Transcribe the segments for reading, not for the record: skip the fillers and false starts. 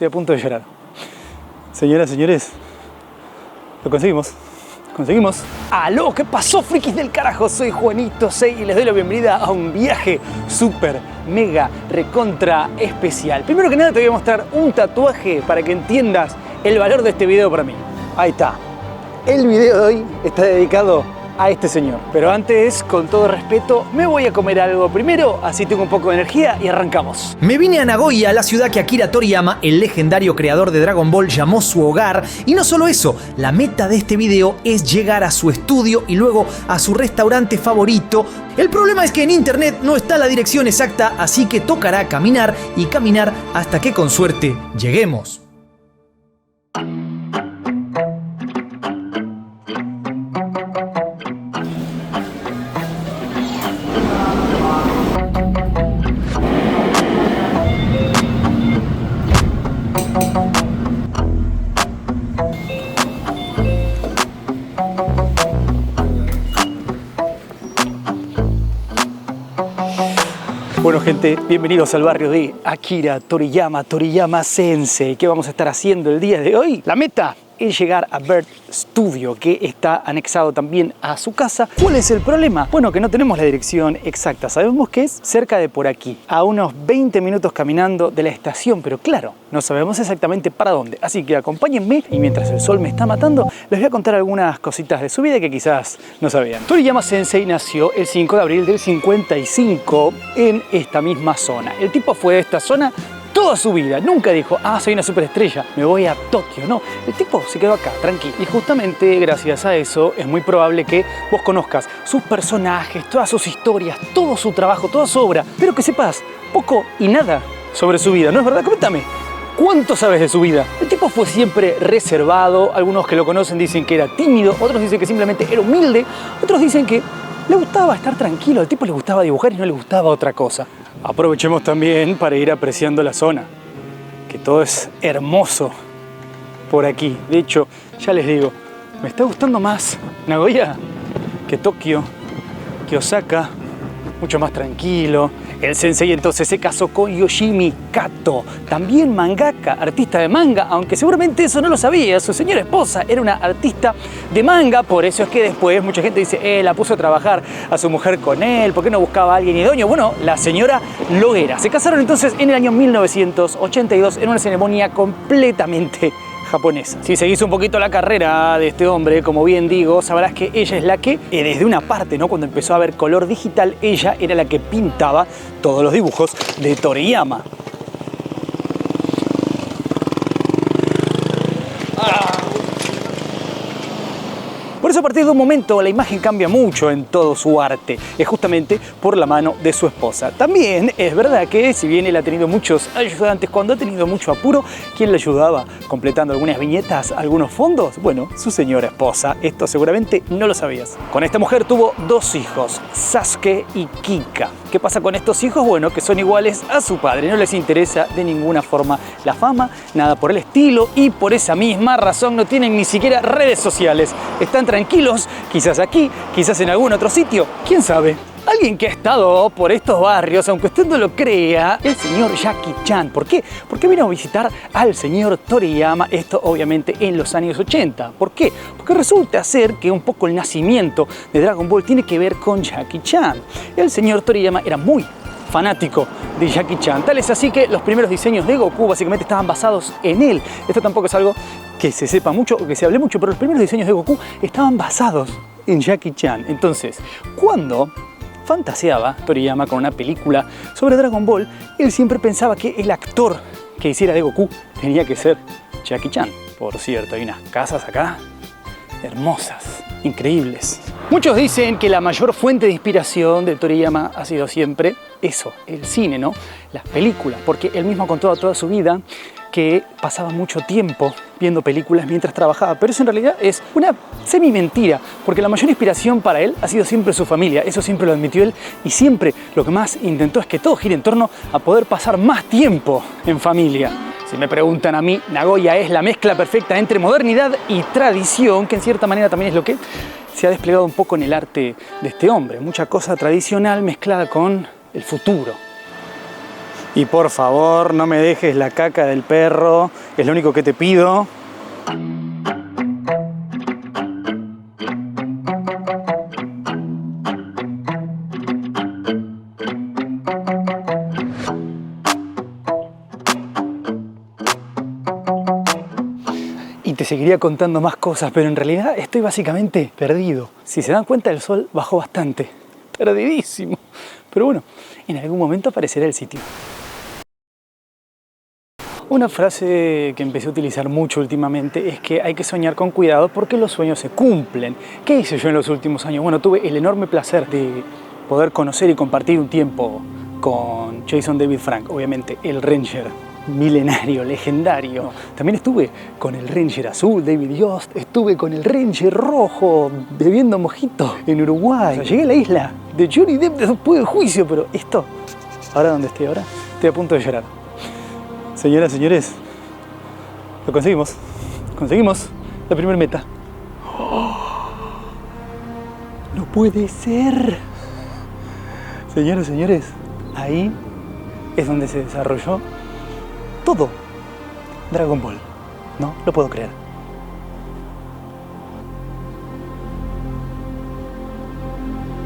Estoy a punto de llorar. Señoras, señores, lo conseguimos. Conseguimos. ¡Aló! ¿Qué pasó, frikis del carajo? Soy Juanito Sei y les doy la bienvenida a un viaje súper, mega, recontra especial. Primero que nada te voy a mostrar un tatuaje para que entiendas el valor de este video para mí. Ahí está. El video de hoy está dedicado a este señor. Pero antes, con todo respeto, me voy a comer algo primero, así tengo un poco de energía y arrancamos. Me vine a Nagoya, la ciudad que Akira Toriyama, el legendario creador de Dragon Ball, llamó su hogar. Y no solo eso, la meta de este video es llegar a su estudio y luego a su restaurante favorito. El problema es que en internet no está la dirección exacta, así que tocará caminar y caminar hasta que con suerte lleguemos. Bueno, gente, bienvenidos al barrio de Akira Toriyama, Toriyama Sensei. ¿Qué vamos a estar haciendo el día de hoy? La meta es llegar a Bird Studio, que está anexado también a su casa. ¿Cuál es el problema? Bueno, que no tenemos la dirección exacta. Sabemos que es cerca de por aquí, a unos 20 minutos caminando de la estación, pero claro, no sabemos exactamente para dónde. Así que acompáñenme y mientras el sol me está matando, les voy a contar algunas cositas de su vida que quizás no sabían. Toriyama Sensei nació el 5 de abril del 55 en esta misma zona. El tipo fue de esta zona toda su vida. Nunca dijo, soy una superestrella, me voy a Tokio. No, el tipo se quedó acá, tranquilo. Y justamente gracias a eso es muy probable que vos conozcas sus personajes, todas sus historias, todo su trabajo, toda su obra, pero que sepas poco y nada sobre su vida. ¿No es verdad? Coméntame. ¿Cuánto sabes de su vida? El tipo fue siempre reservado. Algunos que lo conocen dicen que era tímido, otros dicen que simplemente era humilde, otros dicen que le gustaba estar tranquilo, al tipo le gustaba dibujar y no le gustaba otra cosa. Aprovechemos también para ir apreciando la zona, que todo es hermoso por aquí. De hecho, ya les digo, me está gustando más Nagoya que Tokio, que Osaka, mucho más tranquilo. El sensei entonces se casó con Yoshimi Kato, también mangaka, artista de manga, aunque seguramente eso no lo sabía. Su señora esposa era una artista de manga, por eso es que después mucha gente dice, la puso a trabajar a su mujer con él, ¿por qué no buscaba a alguien idóneo? Bueno, la señora lo era. Se casaron entonces en el año 1982 en una ceremonia completamente japonesa. Si seguís un poquito la carrera de este hombre, como bien digo, sabrás que ella es la que, desde una parte, ¿no? Cuando empezó a haber color digital, ella era la que pintaba todos los dibujos de Toriyama. Por eso a partir de un momento la imagen cambia mucho en todo su arte, es justamente por la mano de su esposa. También es verdad que si bien él ha tenido muchos ayudantes, cuando ha tenido mucho apuro, ¿quién le ayudaba completando algunas viñetas, algunos fondos? Bueno, su señora esposa. Esto seguramente no lo sabías. Con esta mujer tuvo dos hijos, Sasuke y Kika. ¿Qué pasa con estos hijos? Bueno, que son iguales a su padre, no les interesa de ninguna forma la fama, nada por el estilo, y por esa misma razón no tienen ni siquiera redes sociales. Están tranquilos, quizás aquí, quizás en algún otro sitio, quién sabe. Alguien que ha estado por estos barrios, aunque usted no lo crea, el señor Jackie Chan. ¿Por qué? Porque vino a visitar al señor Toriyama, esto obviamente en los años 80. ¿Por qué? Porque resulta ser que un poco el nacimiento de Dragon Ball tiene que ver con Jackie Chan. El señor Toriyama era muy fanático de Jackie Chan, tal es así que los primeros diseños de Goku básicamente estaban basados en él. Esto tampoco es algo que se sepa mucho o que se hable mucho, pero los primeros diseños de Goku estaban basados en Jackie Chan. Entonces, cuando fantaseaba Toriyama con una película sobre Dragon Ball, él siempre pensaba que el actor que hiciera de Goku tenía que ser Jackie Chan. Por cierto, hay unas casas acá hermosas, increíbles. Muchos dicen que la mayor fuente de inspiración de Toriyama ha sido siempre eso, el cine, ¿no? Las películas, porque él mismo contó toda su vida que pasaba mucho tiempo viendo películas mientras trabajaba, pero eso en realidad es una semi-mentira, porque la mayor inspiración para él ha sido siempre su familia, eso siempre lo admitió él, y siempre lo que más intentó es que todo gire en torno a poder pasar más tiempo en familia. Si me preguntan a mí, Nagoya es la mezcla perfecta entre modernidad y tradición, que en cierta manera también es lo que se ha desplegado un poco en el arte de este hombre, mucha cosa tradicional mezclada con el futuro. Y por favor, no me dejes la caca del perro, es lo único que te pido. Y te seguiría contando más cosas, pero en realidad estoy básicamente perdido. Si se dan cuenta, el sol bajó bastante. Perdidísimo. Pero bueno, en algún momento aparecerá el sitio. Una frase que empecé a utilizar mucho últimamente es que hay que soñar con cuidado porque los sueños se cumplen. ¿Qué hice yo en los últimos años? Bueno, tuve el enorme placer de poder conocer y compartir un tiempo con Jason David Frank, obviamente el Ranger milenario, legendario. También estuve con el Ranger azul, David Yost. Estuve con el Ranger rojo, bebiendo mojito en Uruguay. O sea, llegué a la isla de Johnny Depp después del juicio, pero esto, ahora donde estoy ahora, estoy a punto de llorar. Señoras, señores, lo conseguimos. Conseguimos la primera meta. ¡Oh! ¡No puede ser! Señoras, señores, ahí es donde se desarrolló todo Dragon Ball. No lo puedo creer.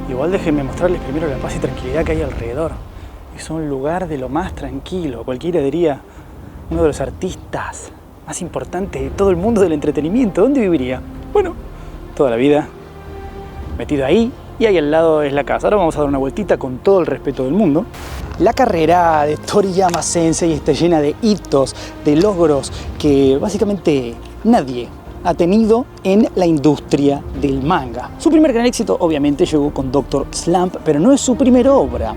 Igual déjenme mostrarles primero la paz y tranquilidad que hay alrededor. Es un lugar de lo más tranquilo. Cualquiera diría, uno de los artistas más importantes de todo el mundo del entretenimiento. ¿Dónde viviría? Bueno, toda la vida metido ahí, y ahí al lado es la casa. Ahora vamos a dar una vueltita con todo el respeto del mundo. La carrera de Toriyama Sensei está llena de hitos, de logros que básicamente nadie ha tenido en la industria del manga. Su primer gran éxito obviamente llegó con Dr. Slump, pero no es su primera obra.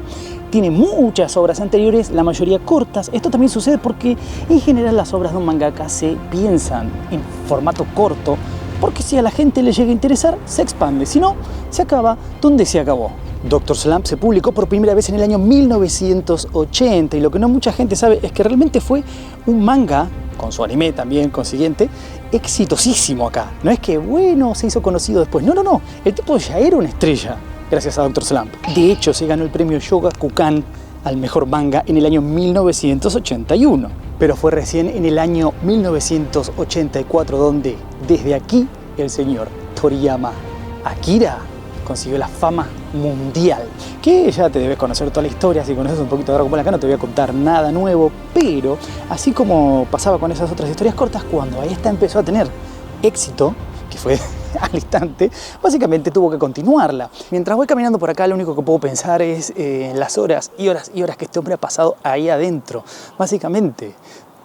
Tiene muchas obras anteriores, la mayoría cortas. Esto también sucede porque en general las obras de un mangaka se piensan en formato corto, porque si a la gente le llega a interesar, se expande. Si no, se acaba donde se acabó. Dr. Slump se publicó por primera vez en el año 1980 y lo que no mucha gente sabe es que realmente fue un manga, con su anime también consiguiente, exitosísimo acá. No es que, bueno, se hizo conocido después. No, no, no. El tipo ya era una estrella gracias a Dr. Slump. De hecho, se ganó el premio Shogakukan al mejor manga en el año 1981. Pero fue recién en el año 1984 donde, desde aquí, el señor Toriyama Akira consiguió la fama mundial. Que ya te debes conocer toda la historia, si conoces un poquito de Dragon Ball acá no te voy a contar nada nuevo, pero así como pasaba con esas otras historias cortas, cuando ahí esta empezó a tener éxito, que fue al instante, básicamente tuvo que continuarla. Mientras voy caminando por acá, lo único que puedo pensar es en las horas y horas y horas que este hombre ha pasado ahí adentro. Básicamente,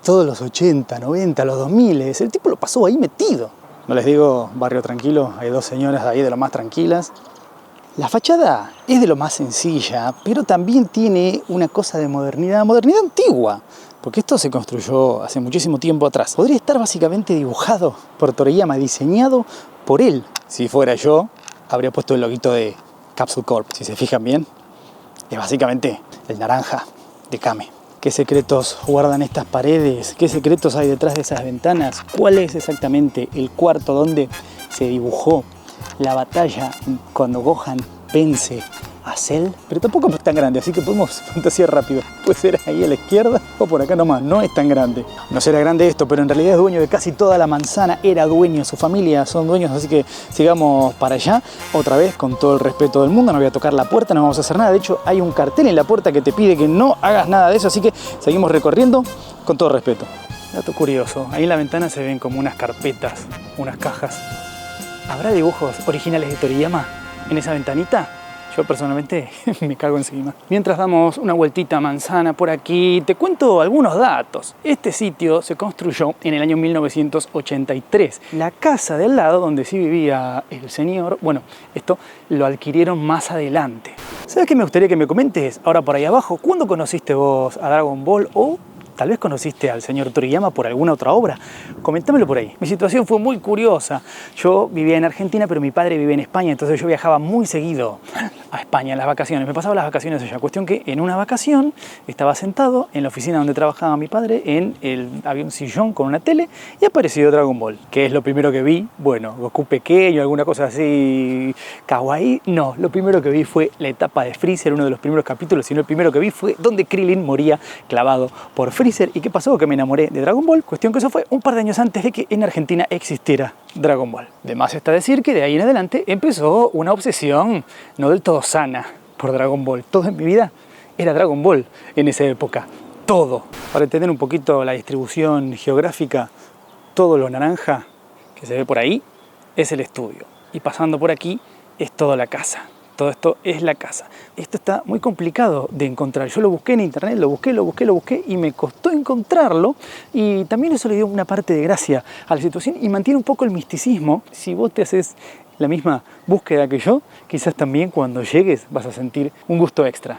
todos los 80, 90, los 2000, el tipo lo pasó ahí metido. No les digo barrio tranquilo, hay dos señoras ahí de lo más tranquilas. La fachada es de lo más sencilla, pero también tiene una cosa de modernidad, modernidad antigua, porque esto se construyó hace muchísimo tiempo atrás. Podría estar básicamente dibujado por Toriyama, diseñado por él. Si fuera yo, habría puesto el loguito de Capsule Corp. Si se fijan bien, es básicamente el naranja de Kame. ¿Qué secretos guardan estas paredes? ¿Qué secretos hay detrás de esas ventanas? ¿Cuál es exactamente el cuarto donde se dibujó la batalla cuando Gohan vence a Cell? Pero tampoco es tan grande, así que podemos fantasear rápido. Puede ser ahí a la izquierda o por acá nomás, no es tan grande. No será grande esto, pero en realidad es dueño de casi toda la manzana, era dueño, su familia son dueños, así que sigamos para allá. Otra vez, con todo el respeto del mundo, no voy a tocar la puerta, no vamos a hacer nada. De hecho, hay un cartel en la puerta que te pide que no hagas nada de eso, así que seguimos recorriendo con todo respeto. Dato curioso, ahí en la ventana se ven como unas carpetas, unas cajas. ¿Habrá dibujos originales de Toriyama en esa ventanita? Yo personalmente me cago encima. Mientras damos una vueltita a manzana por aquí, te cuento algunos datos. Este sitio se construyó en el año 1983. La casa del lado donde sí vivía el señor, bueno, esto lo adquirieron más adelante. ¿Sabes qué me gustaría que me comentes ahora por ahí abajo? ¿Cuándo conociste vos a Dragon Ball? O Tal vez conociste al señor Toriyama por alguna otra obra. Comentámelo por ahí. Mi situación fue muy curiosa. Yo vivía en Argentina, pero mi padre vivía en España, entonces yo viajaba muy seguido a España en las vacaciones. Me pasaba las vacaciones allá. Cuestión que en una vacación estaba sentado en la oficina donde trabajaba mi padre, había un sillón con una tele y apareció Dragon Ball. ¿Qué es lo primero que vi? Bueno, Goku pequeño, alguna cosa así kawaii. No, lo primero que vi fue la etapa de Freezer, uno de los primeros capítulos, sino el primero que vi fue donde Krillin moría clavado por Freezer. ¿Y qué pasó? Que me enamoré de Dragon Ball. Cuestión que eso fue un par de años antes de que en Argentina existiera Dragon Ball. De más está decir que de ahí en adelante empezó una obsesión no del todo sana por Dragon Ball. Todo en mi vida era Dragon Ball en esa época. Todo. Para entender un poquito la distribución geográfica, todo lo naranja que se ve por ahí es el estudio. Y pasando por aquí es toda la casa. Todo esto es la casa. Esto está muy complicado de encontrar. Yo lo busqué en internet, lo busqué y me costó encontrarlo. Y también eso le dio una parte de gracia a la situación y mantiene un poco el misticismo. Si vos te haces la misma búsqueda que yo, quizás también cuando llegues vas a sentir un gusto extra.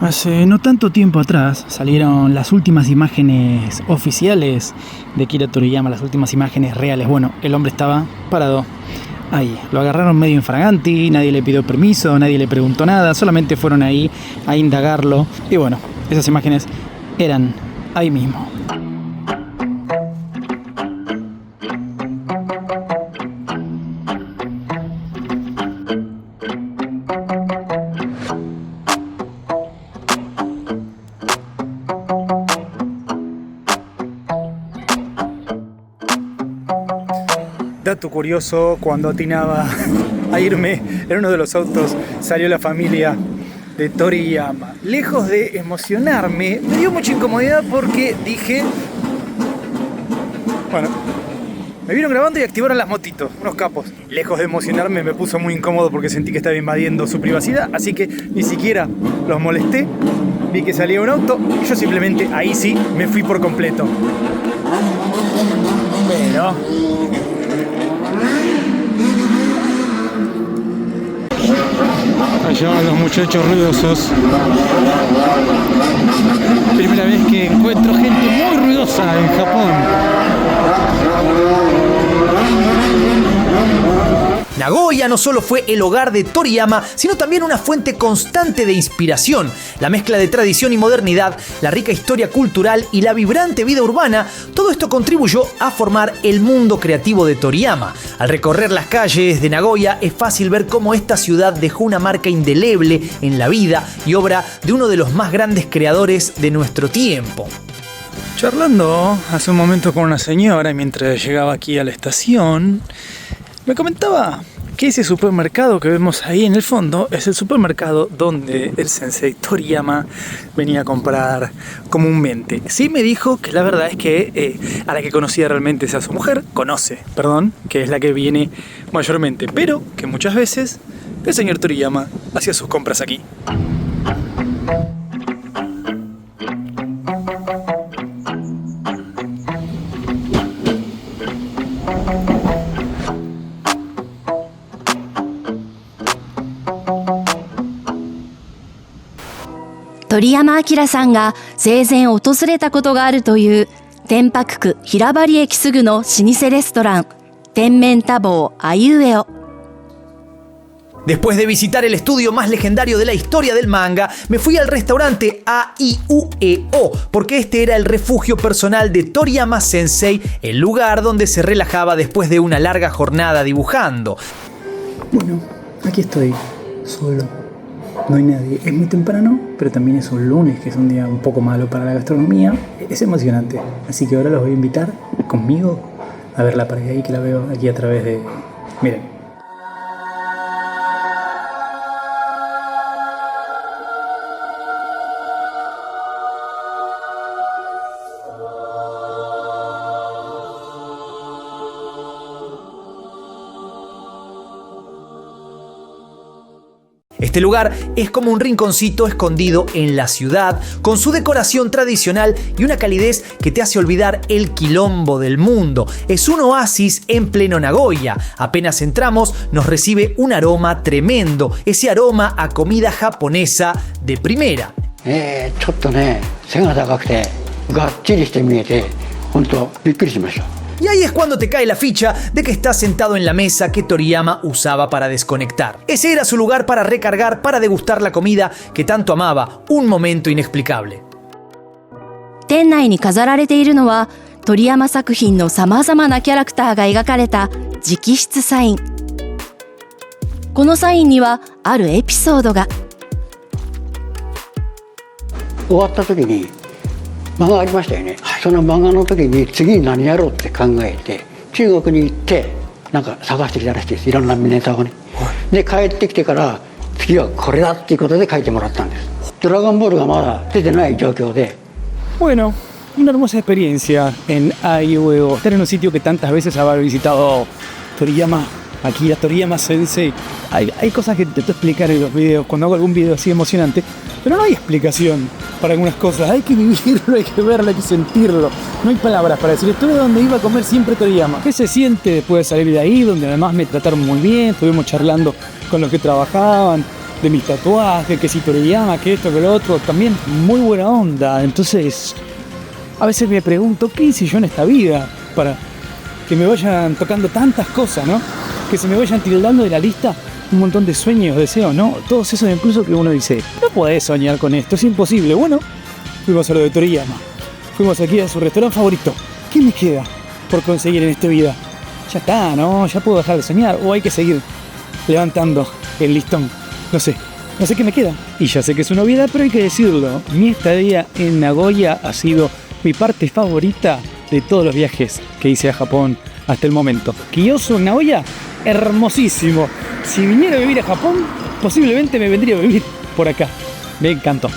Hace no tanto tiempo atrás salieron las últimas imágenes oficiales de Akira Toriyama, las últimas imágenes reales. Bueno, el hombre estaba parado ahí, lo agarraron medio infraganti, nadie le pidió permiso, nadie le preguntó nada, solamente fueron ahí a indagarlo. Y bueno, esas imágenes eran ahí mismo. Dato curioso, cuando atinaba a irme en uno de los autos salió la familia de Toriyama. Lejos de emocionarme, me dio mucha incomodidad porque dije... Bueno, me vieron grabando y activaron las motitos, unos capos. Lejos de emocionarme me puso muy incómodo porque sentí que estaba invadiendo su privacidad, así que ni siquiera los molesté. Vi que salía un auto y yo simplemente ahí sí me fui por completo. Pero... Allá van los muchachos ruidosos. Primera vez que encuentro gente muy ruidosa en Japón. Nagoya no solo fue el hogar de Toriyama, sino también una fuente constante de inspiración. La mezcla de tradición y modernidad, la rica historia cultural y la vibrante vida urbana, todo esto contribuyó a formar el mundo creativo de Toriyama. Al recorrer las calles de Nagoya es fácil ver cómo esta ciudad dejó una marca indeleble en la vida y obra de uno de los más grandes creadores de nuestro tiempo. Charlando hace un momento con una señora mientras llegaba aquí a la estación, me comentaba que ese supermercado que vemos ahí en el fondo es el supermercado donde el sensei Toriyama venía a comprar comúnmente. Sí me dijo que la verdad es que a la que conocía realmente es a su mujer, que es la que viene mayormente, pero que muchas veces el señor Toriyama hacía sus compras aquí. Toriyama Akira さんが生前訪れたことがあるという天白区平針駅すぐの老舗レストラン天面多房あいうえお。 Después de visitar el estudio más legendario de la historia del manga, me fui al restaurante A-I-U-E-O, porque este era el refugio personal de Toriyama Sensei, el lugar donde se relajaba después de una larga jornada dibujando. Bueno, aquí estoy, solo. No hay nadie. Es muy temprano, pero también es un lunes, que es un día un poco malo para la gastronomía. Es emocionante. Así que ahora los voy a invitar conmigo a ver la pared ahí, que la veo aquí a través de... Miren. Este lugar es como un rinconcito escondido en la ciudad, con su decoración tradicional y una calidez que te hace olvidar el quilombo del mundo. Es un oasis en pleno Nagoya. Apenas entramos, nos recibe un aroma tremendo, ese aroma a comida japonesa de primera. ちょっとね背が高くてがっちりして見えて本当びっくりしました。 Y ahí es cuando te cae la ficha de que estás sentado en la mesa que Toriyama usaba para desconectar. Ese era su lugar para recargar, para degustar la comida que tanto amaba, un momento inexplicable. 店内に飾られているのは鳥山作品のさまざまなキャラクターが描かれた直筆サイン。このサインにはあるエピソードが。終わった時に漫画ありましたよね、その漫画の時に次に何やろうって考えて中国に行ってなんか探してきたらしいです、いろんなネタをね、で帰ってきてから次はこれだっていうことで書いてもらったんです。ドラゴンボールがまだ出てない状況で Bueno, una hermosa experiencia en Aiueo, estar en un sitio que tantas veces habrá visitado Toriyama, Akira Toriyama Sensei. Hay cosas que te puedo explicar en los videos, cuando hago algún video así emocionante, pero no hay explicación para algunas cosas, hay que vivirlo, hay que verlo, hay que sentirlo. No hay palabras para decir, estuve donde iba a comer siempre Toriyama. ¿Qué se siente después de salir de ahí, donde además me trataron muy bien, estuvimos charlando con los que trabajaban, de mis tatuajes, que si Toriyama, que esto, que lo otro, también muy buena onda. Entonces, a veces me pregunto, ¿qué hice yo en esta vida para que me vayan tocando tantas cosas, ¿no? Que se me vayan tildando de la lista un montón de sueños, deseos, ¿no? Todos esos incluso que uno dice, no podés soñar con esto, es imposible. Bueno, fuimos a lo de Toriyama, fuimos aquí a su restaurante favorito. ¿Qué me queda por conseguir en esta vida? Ya está, ¿no? Ya puedo dejar de soñar, o hay que seguir levantando el listón. No sé qué me queda. Y ya sé que es una obviedad, pero hay que decirlo. Mi estadía en Nagoya ha sido mi parte favorita de todos los viajes que hice a Japón hasta el momento. Kiyosu, Nagoya, hermosísimo. Si viniera a vivir a Japón, posiblemente me vendría a vivir por acá. Me encantó.